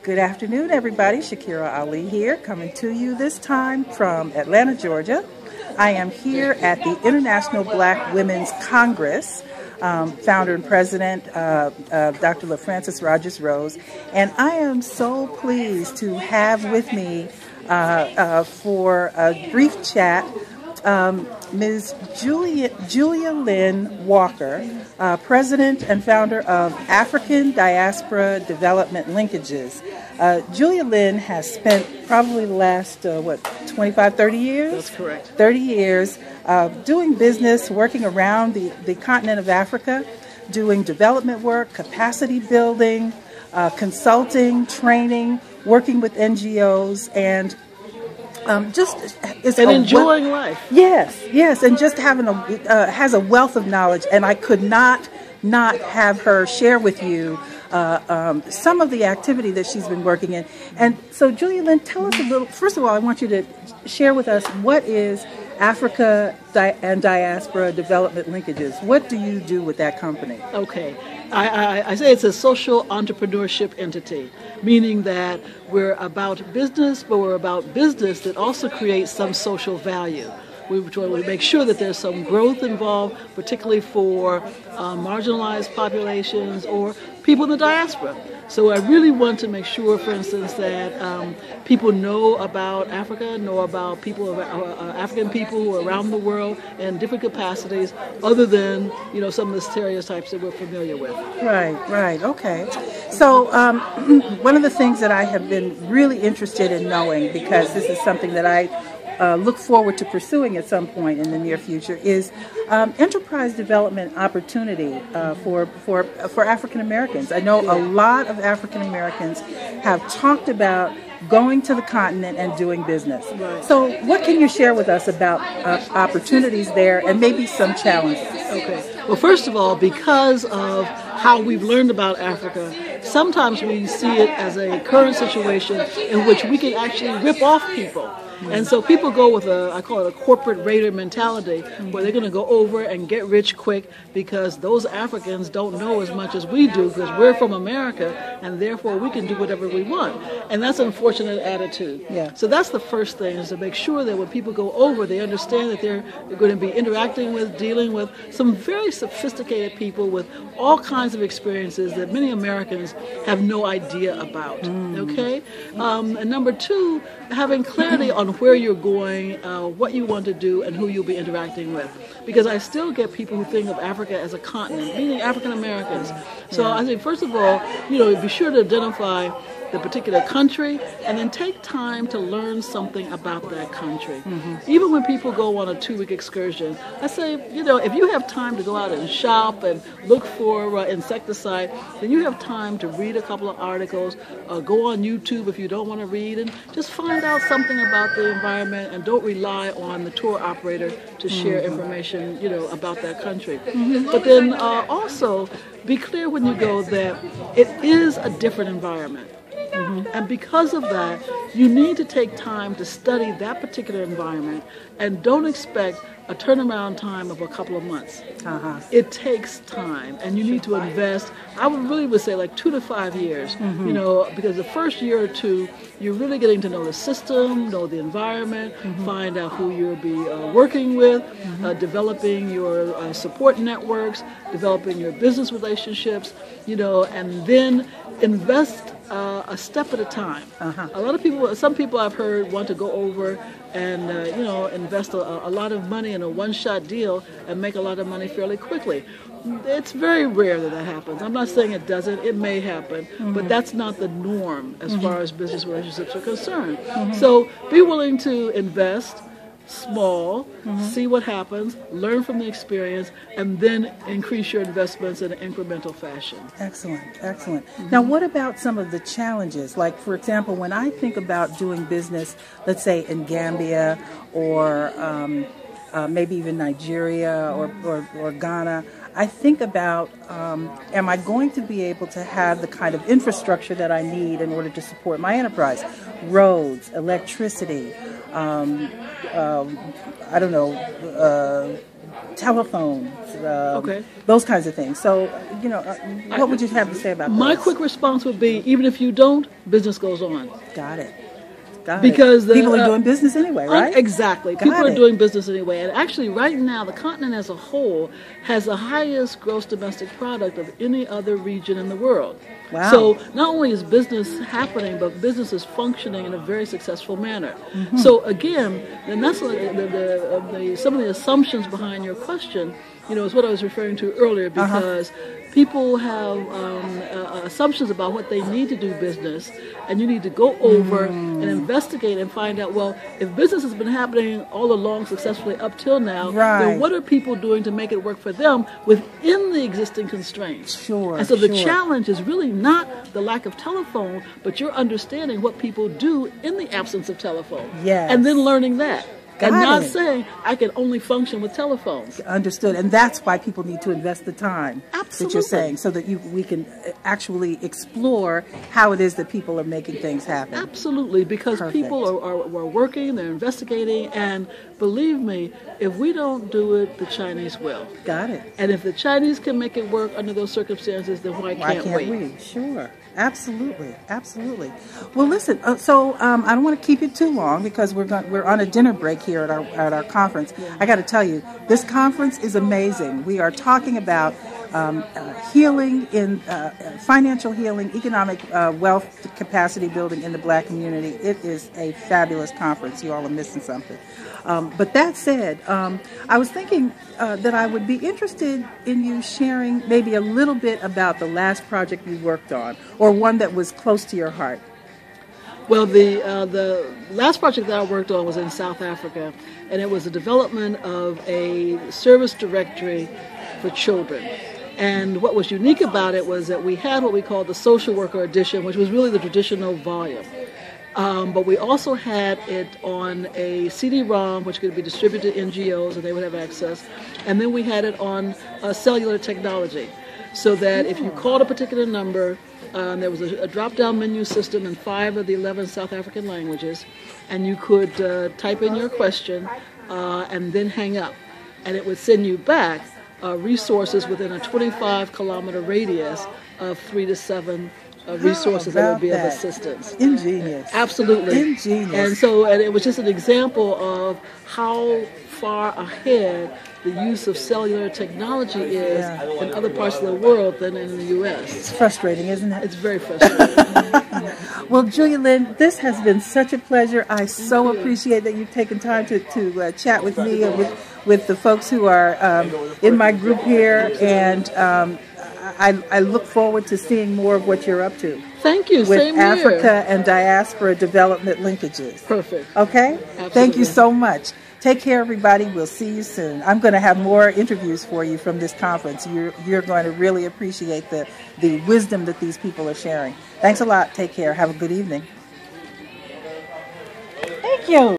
Good afternoon, everybody. Shakira Ali here, coming to you this time from Atlanta, Georgia. I am here at the International Black Women's Congress, founder and president, Dr. LaFrancis Rogers Rose, and I am so pleased to have with me for a brief chat Ms. Julialynne Walker, president and founder of African Diaspora Development Linkages. Julialynne has spent probably the last, 25, 30 years? That's correct. 30 years doing business, working around the continent of Africa, doing development work, capacity building, consulting, training, working with NGOs, and enjoying life. Yes, and just having has a wealth of knowledge, and I could not have her share with you some of the activity that she's been working in. And so, Julialynne, tell us a little. First of all, I want you to share with us what is Africa and Diaspora Development Linkages. What do you do with that company? Okay. I say it's a social entrepreneurship entity, meaning that we're about business, but we're about business that also creates some social value. We make sure that there's some growth involved, particularly for marginalized populations or people in the diaspora. So I really want to make sure, for instance, that people know about Africa, know about people, African people who are around the world in different capacities, other than some of the stereotypes that we're familiar with. Right. Okay. So one of the things that I have been really interested in knowing, because this is something that I look forward to pursuing at some point in the near future, is enterprise development opportunity for African Americans. I know a lot of African Americans have talked about going to the continent and doing business. Right. So what can you share with us about opportunities there and maybe some challenges? Okay. Well, first of all, because of how we've learned about Africa, sometimes we see it as a current situation in which we can actually rip off people. And so people go with I call it a corporate raider mentality, where they're going to go over and get rich quick because those Africans don't know as much as we do, because we're from America and therefore we can do whatever we want. And that's an unfortunate attitude. Yeah. So that's the first thing, is to make sure that when people go over, they understand that they're going to be interacting with, dealing with some very sophisticated people with all kinds of experiences that many Americans have no idea about. Okay? And number two, having clarity on where you're going, what you want to do, and who you'll be interacting with. Because I still get people who think of Africa as a continent, meaning African Americans. So I think, first of all, be sure to identify the particular country, and then take time to learn something about that country. Even when people go on a 2-week excursion, I say, if you have time to go out and shop and look for insecticide, then you have time to read a couple of articles, go on YouTube if you don't want to read, and just find out something about the environment, and don't rely on the tour operator to share information, about that country. But then also be clear when you go that it is a different environment. And because of that, you need to take time to study that particular environment, and don't expect a turnaround time of a couple of months. It takes time, and you need to invest. I would say like 2 to 5 years, because the first year or two, you're really getting to know the system, know the environment, find out who you'll be working with, developing your support networks, developing your business relationships, and then invest a step at a time. A lot of people, some people I've heard, want to go over and invest a lot of money in a one-shot deal and make a lot of money fairly quickly. It's very rare that happens. I'm not saying it doesn't. It may happen, but that's not the norm as far as business relationships are concerned. So be willing to invest small, see what happens, learn from the experience, and then increase your investments in an incremental fashion. Excellent. Now, what about some of the challenges? Like, for example, when I think about doing business, let's say in Gambia or maybe even Nigeria or Ghana, I think about, am I going to be able to have the kind of infrastructure that I need in order to support my enterprise? Roads, electricity, telephones, Okay. those kinds of things. So, what would you have to say about My those? quick response would be, even if you don't, business goes on. Got it. Because people are doing business anyway, right? Exactly. People are doing business anyway. And actually, right now, the continent as a whole has the highest gross domestic product of any other region in the world. Wow. So not only is business happening, but business is functioning in a very successful manner. So again, and that's some of the assumptions behind your question, is what I was referring to earlier, because people have assumptions about what they need to do business, and you need to go over and investigate and find out, well, if business has been happening all along successfully up till now, then what are people doing to make it work for them within the existing constraints? Sure. And so the challenge is really not the lack of telephone, but you're understanding what people do in the absence of telephone. Yes. And then learning that. Got and not it. saying I can only function with telephones. Understood. And that's why people need to invest the time Absolutely. that you're saying, so that we can actually explore how it is that people are making things happen. Absolutely, because people are working, they're investigating, and believe me, if we don't do it, the Chinese will. Got it. And if the Chinese can make it work under those circumstances, then why can't we? Sure. Absolutely, absolutely. Well, listen. So I don't want to keep it too long because we're on a dinner break here at our conference. I got to tell you, this conference is amazing. We are talking about healing in financial healing, economic wealth capacity building in the Black community. It is a fabulous conference. You all are missing something. But that said, I was thinking that I would be interested in you sharing maybe a little bit about the last project you worked on, or one that was close to your heart. Well, the last project that I worked on was in South Africa, and it was the development of a service directory for children. And what was unique about it was that we had what we called the social worker edition, which was really the traditional volume. But we also had it on a CD-ROM, which could be distributed to NGOs, and they would have access. And then we had it on cellular technology, so that if you called a particular number, there was a drop-down menu system in 5 of the 11 South African languages, and you could type in your question and then hang up. And it would send you back resources within a 25-kilometer radius of 3 to 7 resources that would be of assistance. Ingenious. Absolutely. Ingenious. And it was just an example of how far ahead the use of cellular technology is in other parts of the world than in the U.S. It's frustrating, isn't it? It's very frustrating. Well, Julialynne, this has been such a pleasure. I so appreciate that you've taken time to chat with me and with the folks who are in my group here, and I look forward to seeing more of what you're up to. Thank you. With Same Africa here. and Diaspora Development Linkages. Perfect. Okay? Absolutely. Thank you so much. Take care, everybody. We'll see you soon. I'm going to have more interviews for you from this conference. You're going to really appreciate the wisdom that these people are sharing. Thanks a lot. Take care. Have a good evening. Thank you.